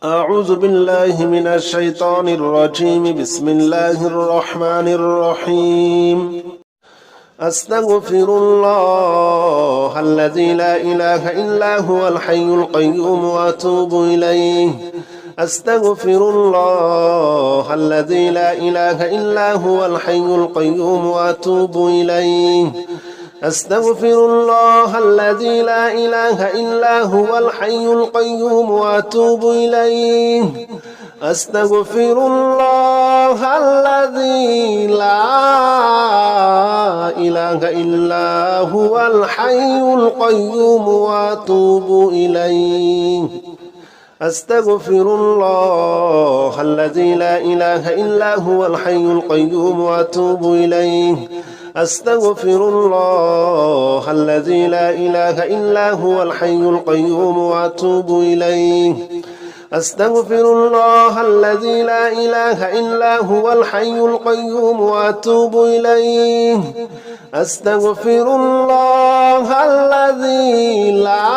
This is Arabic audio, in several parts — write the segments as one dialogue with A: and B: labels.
A: أعوذ بالله من الشيطان الرجيم. بسم الله الرحمن الرحيم. أستغفر الله الذي لا إله إلا هو الحي القيوم وأتوب إليه. أستغفر الله الذي لا إله إلا هو الحي القيوم وأتوب إليه. أستغفر الله الذي لا إله إلا هو الحي القيوم وأتوب إليه. أستغفر الله الذي لا إله إلا هو الحي القيوم وأتوب إليه. أستغفر الله الذي لا إله إلا هو الحي القيوم وأتوب إليه. أستغفر الله الذي لا إله إلا هو الحي القيوم وأتوب إليه. أستغفر الله الذي لا إله إلا هو الحي القيوم وأتوب إليه. أستغفر الله الذي لا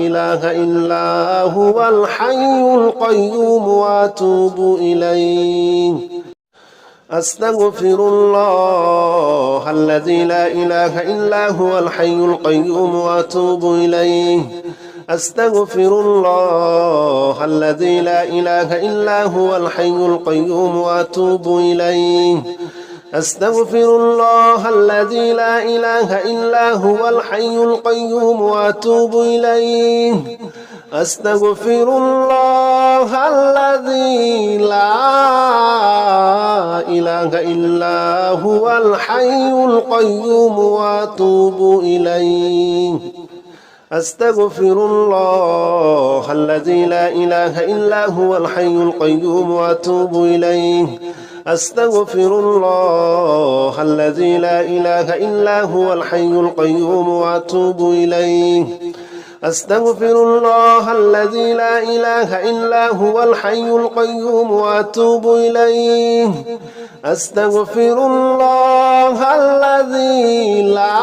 A: إله إلا هو الحي القيوم وأتوب إليه. أستغفر الله الذي لا إله إلا هو الحي القيوم وأتوب إليه. أستغفر الله الذي لا إله إلا هو الحي القيوم وأتوب إليه. أستغفر الله الذي لا إله إلا هو الحي القيوم وأتوب إليه. أستغفر الله الذي لا إله إلا هو الحي القيوم وأتوب إليه. أستغفر الله الذي لا إله إلا هو الحي القيوم وأتوب إليه. أستغفر الله الذي لا إله إلا هو الحي القيوم وأتوب إليه. أستغفر الله الذي لا إله إلا هو الحي القيوم وأتوب إليه. أستغفر الله الذي لا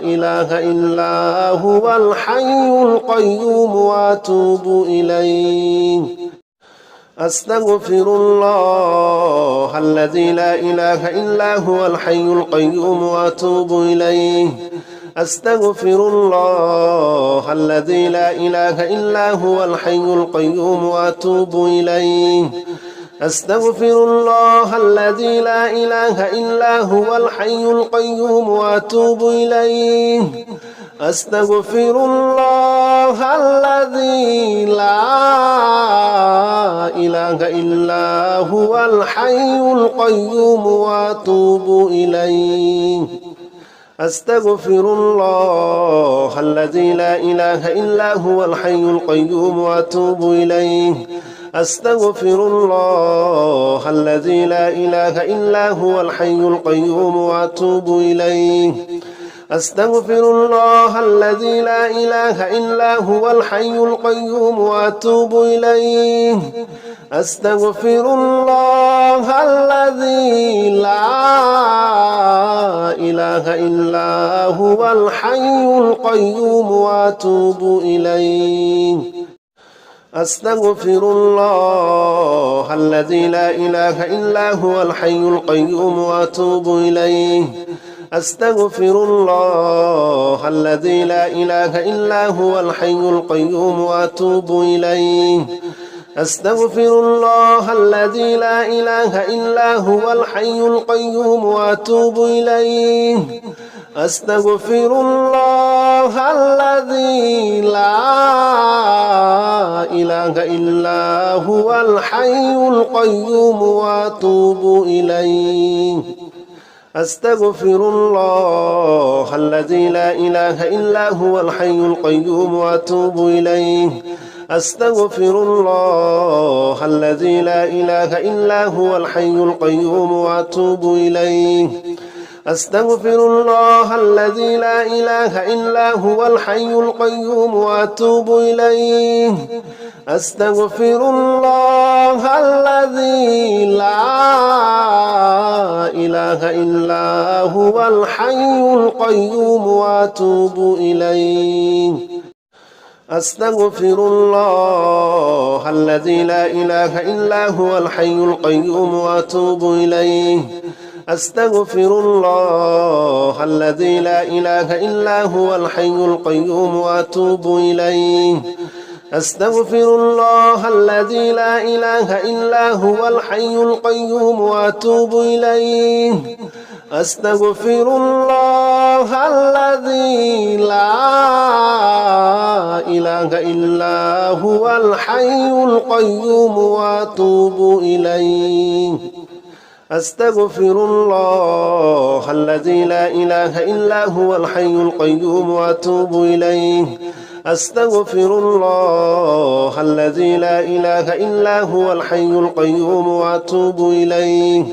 A: إله إلا هو الحي القيوم وأتوب إليه. أستغفر الله الذي لا إله إلا هو الحي القيوم وأتوب إليه. أستغفر الله الذي لا إله إلا هو الحي القيوم وأتوب إليه. أستغفر الله الذي لا إله إلا هو الحي القيوم وأتوب إليه. أستغفر الله الذي لا إله إلا هو الحي القيوم وأتوب إليه. أستغفر الله الذي لا إله إلا هو الحي القيوم وأتوب إليه. أستغفر الله الذي لا إله إلا هو الحي القيوم وأتوب إليه. أستغفر الله الذي لا إله إلا هو الحي القيوم وأتوب إليه. أستغفر الله الذي لا إله إلا هو الحي القيوم وأتوب إليه. أستغفر الله الذي لا إله إلا هو الحي القيوم وأتوب إليه. أستغفر الله الذي لا إله إلا هو الحي القيوم وأتوب إليه. أستغفر الله الذي لا إله إلا هو الحي القيوم وأتوب إليه. أستغفر الله الذي لا إله إلا هو الحي القيوم وأتوب إليه. أستغفر الله الذي لا إله إلا هو الحي القيوم وأتوب إليه. أستغفر الله الذي لا إله إلا هو الحي القيوم وأتوب إليه. أستغفر الله الذي لا إله إلا هو الحي القيوم وأتوب إليه. أستغفر الله الذي لا إله إلا هو الحي القيوم وأتوب إليه. أستغفر الله الذي لا إله إلا هو الحي القيوم وأتوب إليه أستغفر الله الذي لا إله إلا هو الحي القيوم وأتوب إليه أستغفر الله الذي لا إله إلا هو الحي القيوم وأتوب إليه أستغفر الله الذي لا إله إلا هو الحي القيوم وأتوب إليه أستغفر الله الذي لا إله إلا هو الحي القيوم وأتوب إليه أستغفر الله الذي لا إله إلا هو الحي القيوم وأتوب إليه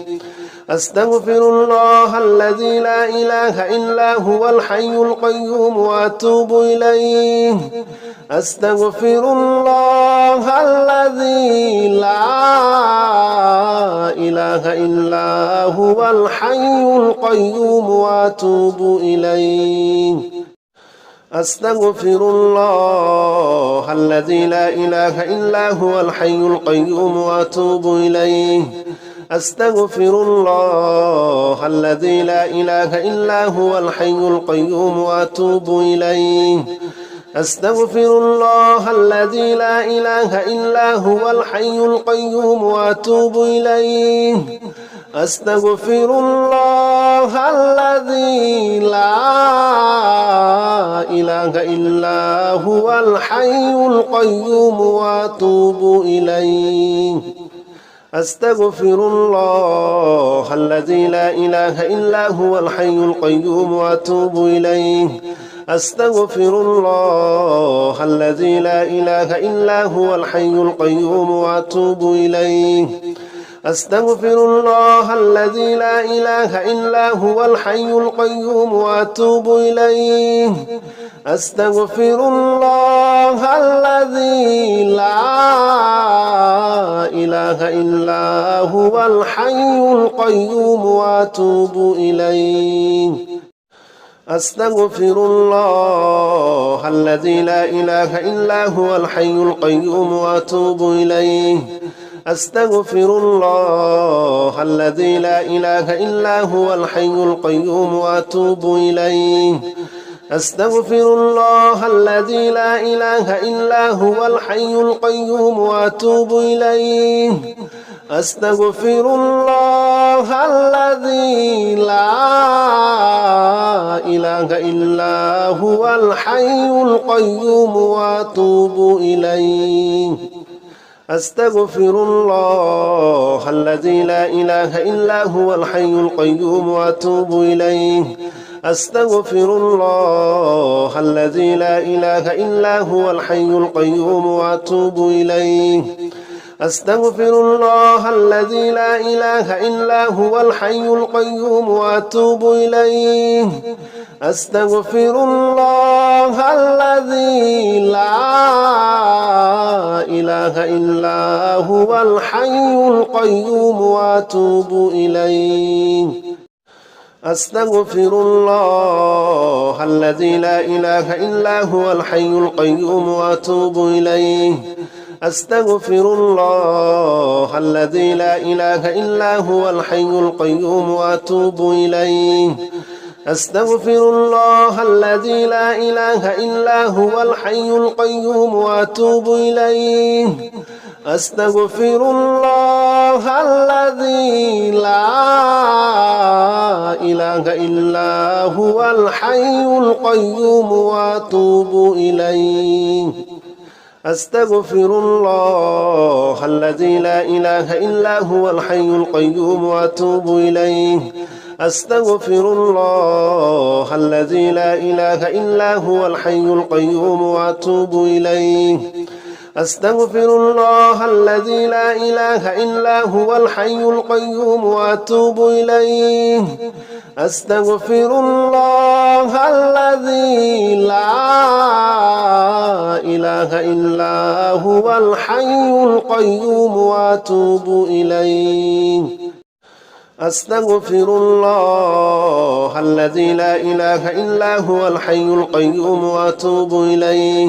A: أستغفر الله الذي لا إله إلا هو الحي القيوم وأتوب إليه أستغفر الله الذي لا إله إلا هو الحي القيوم وأتوب إليه أستغفر الله الذي لا إله إلا هو الحي القيوم وأتوب إليه أستغفر الله الذي لا إله إلا هو الحي القيوم وأتوب إليه أستغفر الله الذي لا إله إلا هو الحي القيوم وأتوب إليه أستغفر الله الذي لا إله إلا هو الحي القيوم وأتوب إليه أستغفر الله الذي لا إله إلا هو الحي القيوم وأتوب إليه أستغفر الله الذي لا إله إلا هو الحي القيوم وأتوب إليه أستغفر الله الذي لا إله إلا هو الحي القيوم وأتوب إليه أستغفر الله الذي لا إله إلا هو الحي القيوم وأتوب إليه أستغفر الله الذي لا إله إلا هو الحي القيوم وأتوب إليه أستغفر الله الذي لا إله إلا هو الحي القيوم وأتوب إليه أستغفر الله الذي لا إله إلا هو الحي القيوم وأتوب إليه أستغفر الله الذي لا إله إلا هو الحي القيوم وأتوب إليه أستغفر الله الذي لا إله إلا هو الحي القيوم وأتوب إليه أستغفر الله الذي لا إله إلا هو الحي القيوم وأتوب إليه أستغفر الله الذي لا إله إلا هو الحي القيوم وأتوب إليه أستغفر الله الذي لا إله إلا هو الحي القيوم وأتوب إليه أستغفر الله الذي لا إله إلا هو الحي القيوم وأتوب إليه أستغفر الله الذي لا إله إلا هو الحي القيوم وأتوب إليه أستغفر الله الذي لا إله إلا هو الحي القيوم وأتوب إليه أستغفر الله الذي لا إله إلا هو الحي القيوم وأتوب إليه أستغفر الله الذي لا إله إلا هو الحي القيوم وأتوب إليه أستغفر الله الذي لا إله إلا هو الحي القيوم وأتوب إليه أستغفر الله الذي لا إله إلا هو الحي القيوم وأتوب إليه أستغفر الله الذي لا إله إلا هو الحي القيوم وأتوب إليه أستغفر الله الذي لا إله إلا هو الحي القيوم وأتوب إليه